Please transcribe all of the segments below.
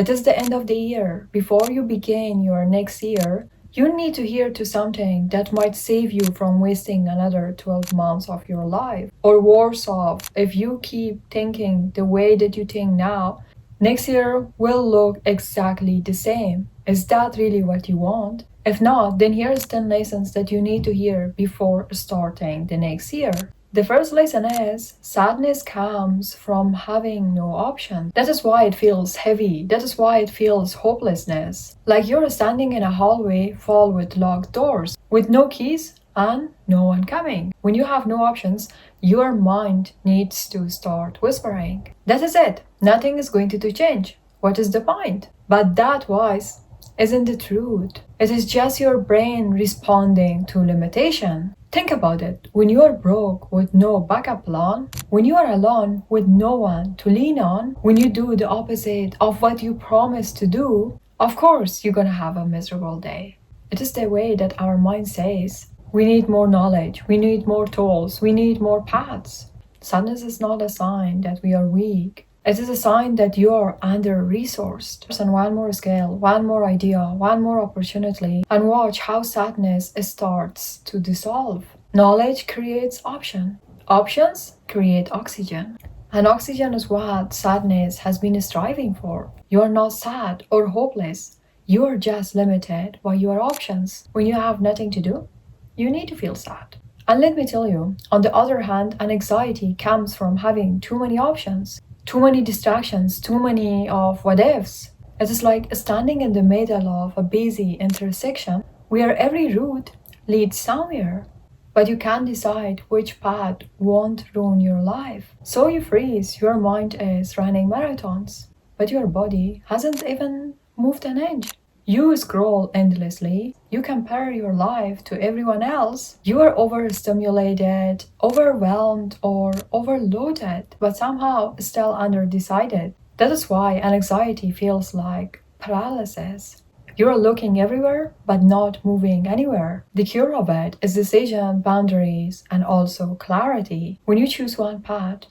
It is the end of the year. Before you begin your next year, you need to hear to something that might save you from wasting another 12 months of your life. Or worse off, if you keep thinking the way that you think now, next year will look exactly the same. Is that really what you want? If not, then here's 10 lessons that you need to hear before starting the next year. The first lesson is sadness comes from having no option. That is why it feels heavy. That is why it feels hopelessness. Like you're standing in a hallway full with locked doors, with no keys and no one coming. When you have no options, your mind needs to start whispering. That is it. Nothing is going to change. What is the point? But that voice isn't the truth. It is just your brain responding to limitation. Think about it. When you are broke with no backup plan, when you are alone with no one to lean on, when you do the opposite of what you promised to do, of course you're gonna have a miserable day. It is the way that our mind says, we need more knowledge, we need more tools, we need more paths. Sadness is not a sign that we are weak. It is a sign that you are under-resourced. And one more skill, one more idea, one more opportunity, and watch how sadness starts to dissolve. Knowledge creates option. Options create oxygen. And oxygen is what sadness has been striving for. You are not sad or hopeless. You are just limited by your options. When you have nothing to do, you need to feel sad. And let me tell you, on the other hand, an anxiety comes from having too many options. Too many distractions, too many of what ifs. It is like standing in the middle of a busy intersection where every route leads somewhere, but you can't decide which path won't ruin your life. So you freeze, your mind is running marathons, but your body hasn't even moved an inch. You scroll endlessly, you compare your life to everyone else, you are overstimulated, overwhelmed, or overloaded, but somehow still underdecided. That is why anxiety feels like paralysis. You're looking everywhere, but not moving anywhere. The cure of it is decision, boundaries, and also clarity. When you choose one path,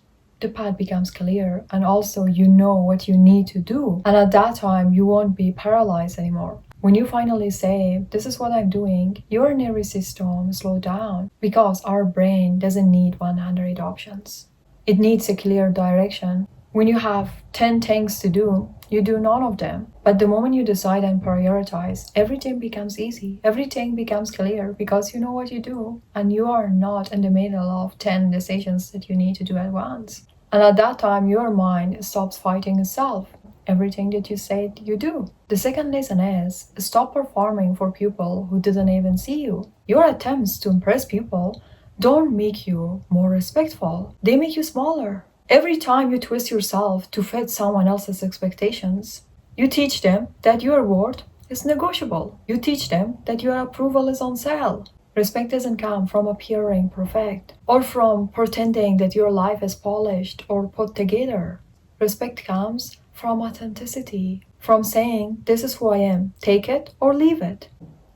the path becomes clear, and also you know what you need to do. And at that time, you won't be paralyzed anymore. When you finally say, this is what I'm doing, your nervous system slows down because our brain doesn't need 100 options. It needs a clear direction. When you have 10 things to do, you do none of them. But the moment you decide and prioritize, everything becomes easy. Everything becomes clear because you know what you do and you are not in the middle of 10 decisions that you need to do at once. And at that time, your mind stops fighting itself. Everything that you said, you do. The second lesson is stop performing for people who didn't even see you. Your attempts to impress people don't make you more respectful. They make you smaller. Every time you twist yourself to fit someone else's expectations, you teach them that your word is negotiable. You teach them that your approval is on sale. Respect doesn't come from appearing perfect or from pretending that your life is polished or put together. Respect comes from authenticity, from saying, this is who I am, take it or leave it.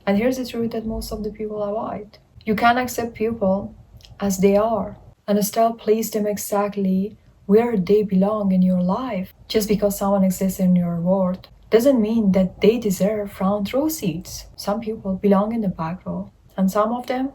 And here's the truth that most of the people avoid. You can accept people as they are and still please them exactly where they belong in your life. Just because someone exists in your world doesn't mean that they deserve front row seats. Some people belong in the back row, and some of them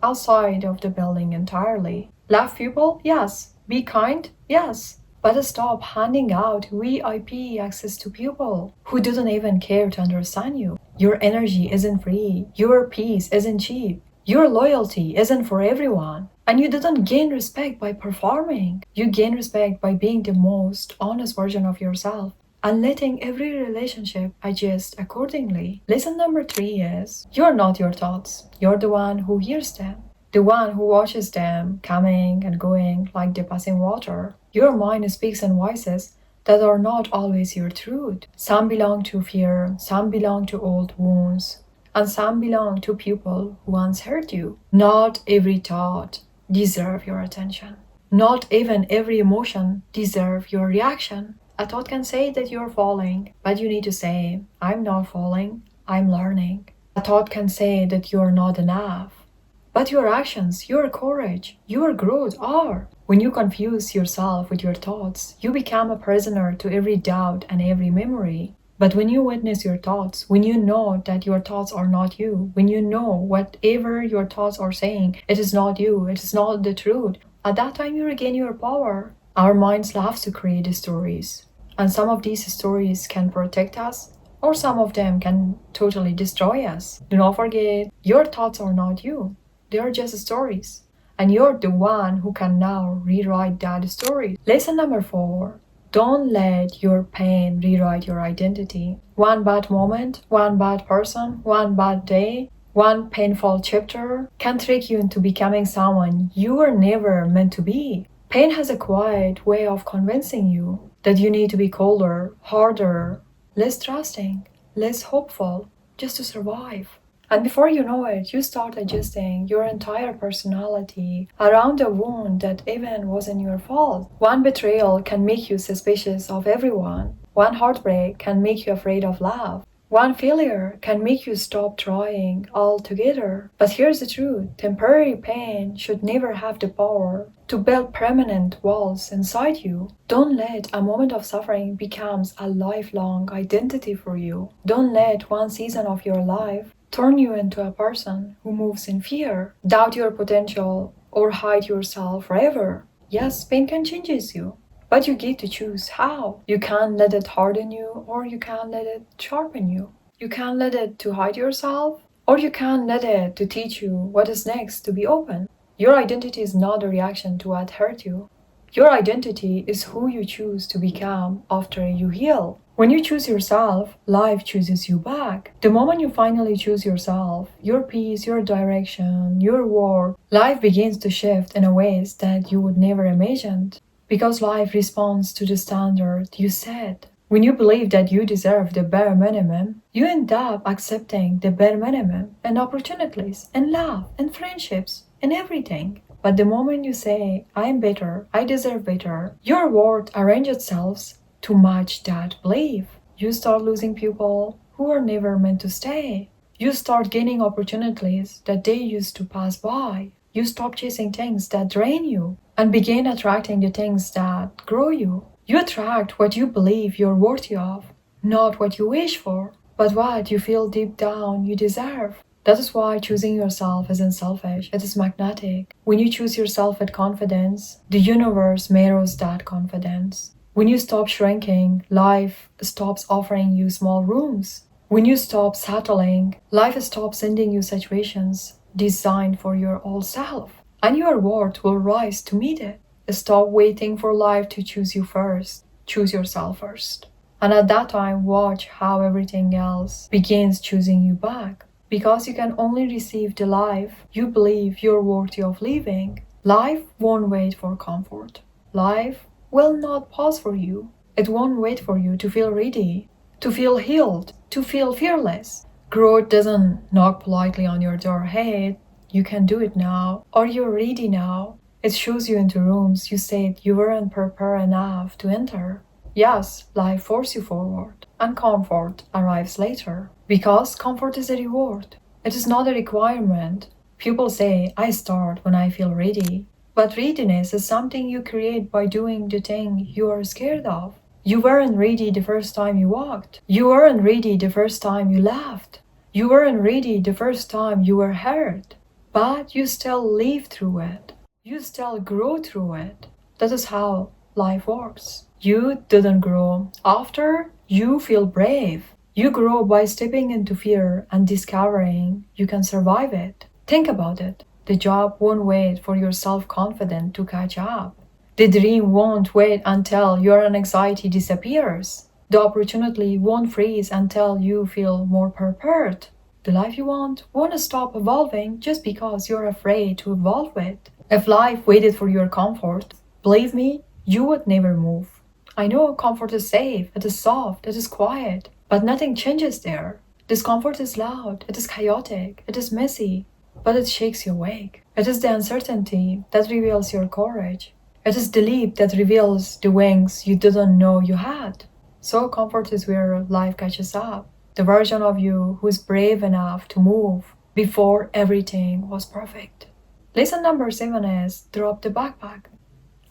outside of the building entirely. Love people? Yes. Be kind? Yes. But stop handing out VIP access to people who didn't even care to understand you. Your energy isn't free. Your peace isn't cheap. Your loyalty isn't for everyone. And you didn't gain respect by performing. You gain respect by being the most honest version of yourself and letting every relationship adjust accordingly. Lesson number 3 is, you're not your thoughts. You're the one who hears them. The one who watches them coming and going like the passing water. Your mind speaks in voices that are not always your truth. Some belong to fear, some belong to old wounds, and some belong to people who once hurt you. Not every thought deserves your attention. Not even every emotion deserves your reaction. A thought can say that you're falling, but you need to say, I'm not falling, I'm learning. A thought can say that you're not enough, but your actions, your courage, your growth are. When you confuse yourself with your thoughts, you become a prisoner to every doubt and every memory. But when you witness your thoughts, when you know that your thoughts are not you, when you know whatever your thoughts are saying, it is not you, it is not the truth, at that time you regain your power. Our minds love to create stories. And some of these stories can protect us, or some of them can totally destroy us. Do not forget, your thoughts are not you. They are just stories. And you're the one who can now rewrite that story. Lesson number 4. Don't let your pain rewrite your identity. One bad moment, one bad person, one bad day, one painful chapter can trick you into becoming someone you were never meant to be. Pain has a quiet way of convincing you that you need to be colder, harder, less trusting, less hopeful, just to survive. And before you know it, you start adjusting your entire personality around a wound that even wasn't your fault. One betrayal can make you suspicious of everyone. One heartbreak can make you afraid of love. One failure can make you stop trying altogether. But here's the truth, temporary pain should never have the power to build permanent walls inside you. Don't let a moment of suffering become a lifelong identity for you. Don't let one season of your life turn you into a person who moves in fear, doubt your potential, or hide yourself forever. Yes, pain can change you. But you get to choose how. You can't let it harden you, or you can't let it sharpen you. You can't let it to hide yourself, or you can't let it to teach you what is next to be open. Your identity is not a reaction to what hurt you. Your identity is who you choose to become after you heal. When you choose yourself, life chooses you back. The moment you finally choose yourself, your peace, your direction, your work, life begins to shift in a ways that you would never imagined. Because life responds to the standard you set. When you believe that you deserve the bare minimum, you end up accepting the bare minimum and opportunities and love and friendships and everything. But the moment you say, I am better, I deserve better, your world arranges itself to match that belief. You start losing people who are never meant to stay. You start gaining opportunities that they used to pass by. You stop chasing things that drain you and begin attracting the things that grow you. You attract what you believe you're worthy of, not what you wish for, but what you feel deep down you deserve. That is why choosing yourself isn't selfish, it is magnetic. When you choose yourself with confidence, the universe mirrors that confidence. When you stop shrinking, life stops offering you small rooms. When you stop settling, life stops sending you situations designed for your old self. And your worth will rise to meet it. Stop waiting for life to choose you first. Choose yourself first. And at that time, watch how everything else begins choosing you back. Because you can only receive the life you believe you're worthy of living. Life won't wait for comfort. Life will not pause for you. It won't wait for you to feel ready, to feel healed, to feel fearless. Growth doesn't knock politely on your door. Hey, you can do it now, or you're ready now. It shows you into rooms you said you weren't prepared enough to enter. Yes, life forces you forward, and comfort arrives later. Because comfort is a reward. It is not a requirement. People say, I start when I feel ready. But readiness is something you create by doing the thing you are scared of. You weren't ready the first time you walked. You weren't ready the first time you laughed. You weren't ready the first time you were hurt. But you still live through it. You still grow through it. That is how life works. You didn't grow after you feel brave. You grow by stepping into fear and discovering you can survive it. Think about it. The job won't wait for your self-confidence to catch up. The dream won't wait until your anxiety disappears. The opportunity won't freeze until you feel more prepared. The life you want won't stop evolving just because you're afraid to evolve it. If life waited for your comfort, believe me, you would never move. I know comfort is safe, it is soft, it is quiet, but nothing changes there. Discomfort is loud, it is chaotic, it is messy, but it shakes you awake. It is the uncertainty that reveals your courage. It is the leap that reveals the wings you didn't know you had. So comfort is where life catches up. The version of you who is brave enough to move before everything was perfect. Lesson number 7 is drop the backpack.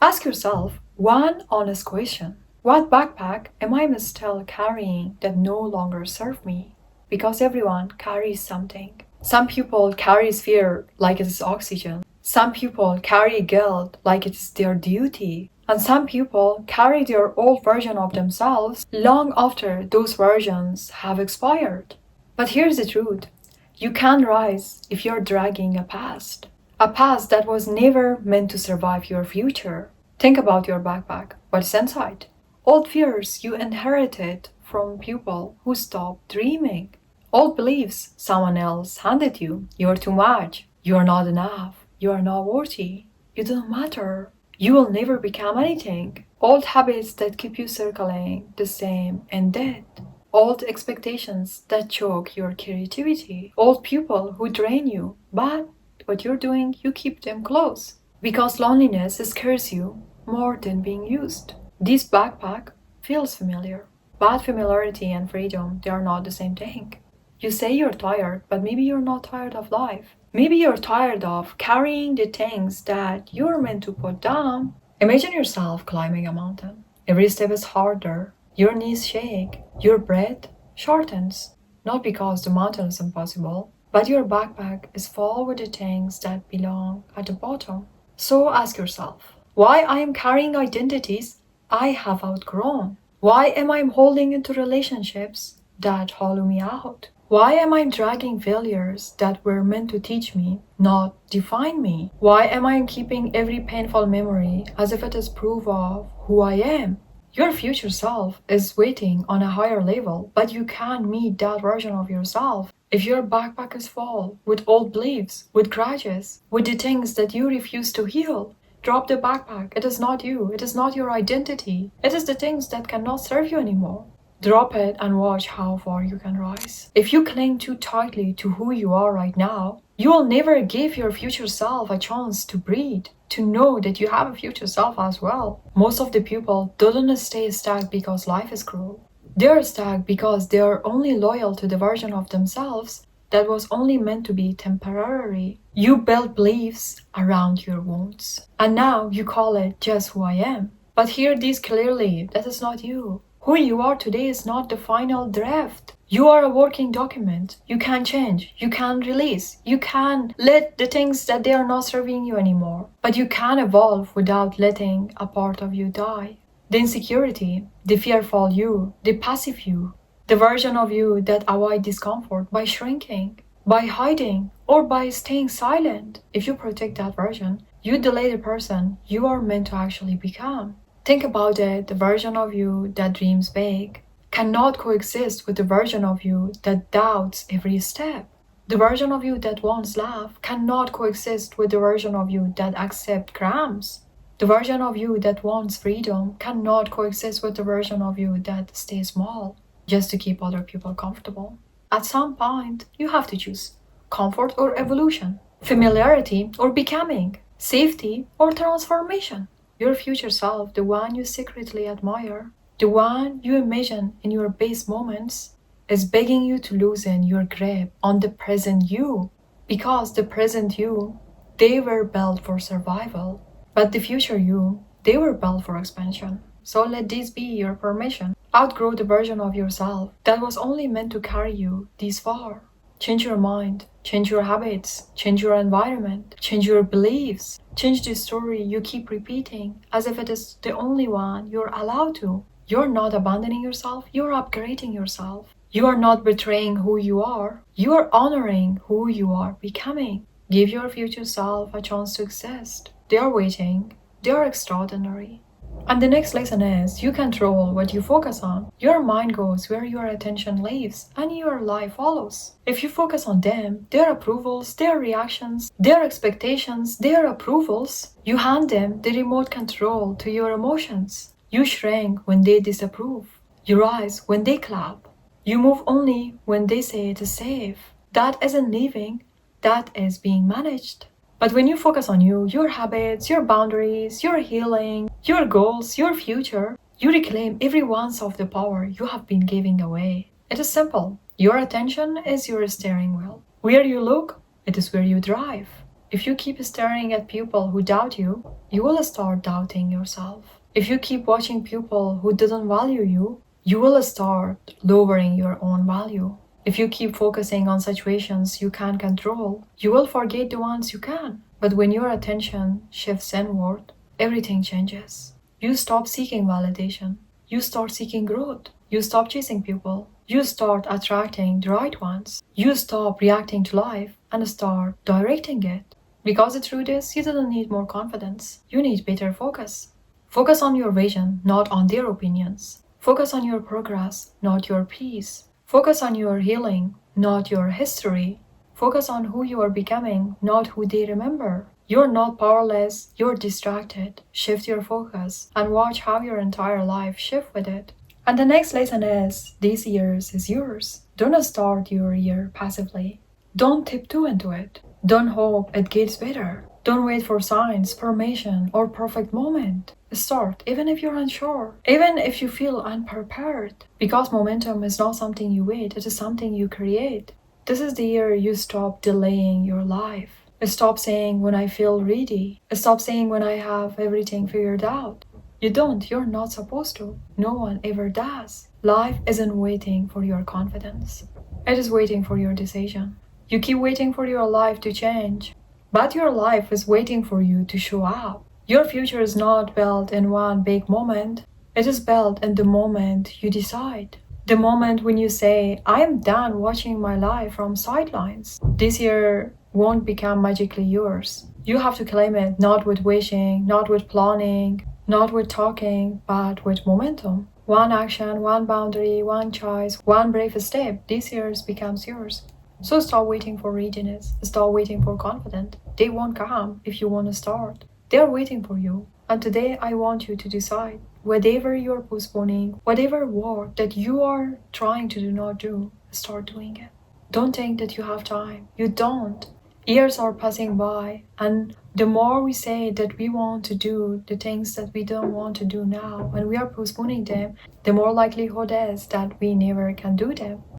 Ask yourself one honest question. What backpack am I still carrying that no longer serves me? Because everyone carries something. Some people carry fear like it is oxygen. Some people carry guilt like it is their duty. And some people carry their old version of themselves long after those versions have expired. But here's the truth. You can't rise if you're dragging a past. A past that was never meant to survive your future. Think about your backpack. What's inside? Old fears you inherited from people who stopped dreaming. Old beliefs someone else handed you. You're too much. You're not enough. You are not worthy. You don't matter. You will never become anything. Old habits that keep you circling the same and dead. Old expectations that choke your creativity. Old people who drain you. But what you're doing, you keep them close. Because loneliness scares you more than being used. This backpack feels familiar. But familiarity and freedom, they are not the same thing. You say you're tired, but maybe you're not tired of life. Maybe you're tired of carrying the things that you're meant to put down. Imagine yourself climbing a mountain. Every step is harder. Your knees shake. Your breath shortens. Not because the mountain is impossible, but your backpack is full with the things that belong at the bottom. So ask yourself, why I am carrying identities I have outgrown? Why am I holding into relationships that hollow me out? Why am I dragging failures that were meant to teach me, not define me? Why am I keeping every painful memory as if it is proof of who I am? Your future self is waiting on a higher level, but you can't meet that version of yourself if your backpack is full with old beliefs, with grudges, with the things that you refuse to heal. Drop the backpack. It is not you. It is not your identity. It is the things that cannot serve you anymore. Drop it and watch how far you can rise. If you cling too tightly to who you are right now, you will never give your future self a chance to breathe, to know that you have a future self as well. Most of the people don't stay stuck because life is cruel. They are stuck because they are only loyal to the version of themselves that was only meant to be temporary. You build beliefs around your wounds. And now you call it just who I am. But hear this clearly, that is not you. Who you are today is not the final draft. You are a working document. You can change. You can release. You can let the things that they are not serving you anymore. But you can evolve without letting a part of you die. The insecurity, the fearful you, the passive you, the version of you that avoids discomfort by shrinking, by hiding, or by staying silent. If you protect that version, you delay the person you are meant to actually become. Think about it, the version of you that dreams big cannot coexist with the version of you that doubts every step. The version of you that wants love cannot coexist with the version of you that accepts crumbs. The version of you that wants freedom cannot coexist with the version of you that stays small just to keep other people comfortable. At some point, you have to choose comfort or evolution, familiarity or becoming, safety or transformation. Your future self, the one you secretly admire, the one you imagine in your best moments, is begging you to loosen your grip on the present you. Because the present you, they were built for survival. But the future you, they were built for expansion. So let this be your permission. Outgrow the version of yourself that was only meant to carry you this far. Change your mind, change your habits, change your environment, change your beliefs, change the story you keep repeating as if it is the only one you're allowed to. You're not abandoning yourself, you're upgrading yourself. You are not betraying who you are, you are honoring who you are becoming. Give your future self a chance to exist. They are waiting, they are extraordinary. And the next lesson is, you control what you focus on. Your mind goes where your attention lives, and your life follows. If you focus on them, their approvals, their reactions, their expectations, their approvals, you hand them the remote control to your emotions. You shrink when they disapprove. You rise when they clap. You move only when they say it is safe. That isn't living, that is being managed. But when you focus on you, your habits, your boundaries, your healing, your goals, your future, you reclaim every ounce of the power you have been giving away. It is simple. Your attention is your steering wheel. Where you look, it is where you drive. If you keep staring at people who doubt you, you will start doubting yourself. If you keep watching people who didn't value you, you will start lowering your own value. If you keep focusing on situations you can't control, you will forget the ones you can. But when your attention shifts inward, everything changes. You stop seeking validation. You start seeking growth. You stop chasing people. You start attracting the right ones. You stop reacting to life and start directing it. Because the truth is, you don't need more confidence. You need better focus. Focus on your vision, not on their opinions. Focus on your progress, not your peace. Focus on your healing, not your history. Focus on who you are becoming, not who they remember. You're not powerless, you're distracted. Shift your focus and watch how your entire life shifts with it. And the next lesson is this year is yours. Don't start your year passively. Don't tiptoe into it. Don't hope it gets better. Don't wait for signs, permission, or perfect moment. Start, even if you're unsure, even if you feel unprepared. Because momentum is not something you wait, it is something you create. This is the year you stop delaying your life. Stop saying when I feel ready. Stop saying when I have everything figured out. You don't, you're not supposed to. No one ever does. Life isn't waiting for your confidence. It is waiting for your decision. You keep waiting for your life to change, but your life is waiting for you to show up. Your future is not built in one big moment. It is built in the moment you decide. The moment when you say, I am done watching my life from sidelines. This year won't become magically yours. You have to claim it, not with wishing, not with planning, not with talking, but with momentum. One action, one boundary, one choice, one brave step, this year becomes yours. So stop waiting for readiness. Stop waiting for confidence. They won't come if you want to start. They're waiting for you. And today I want you to decide. Whatever you're postponing, whatever work that you are trying to do not do, start doing it. Don't think that you have time. You don't. Years are passing by, and the more we say that we want to do the things that we don't want to do now, and we are postponing them, the more likelihood is that we never can do them.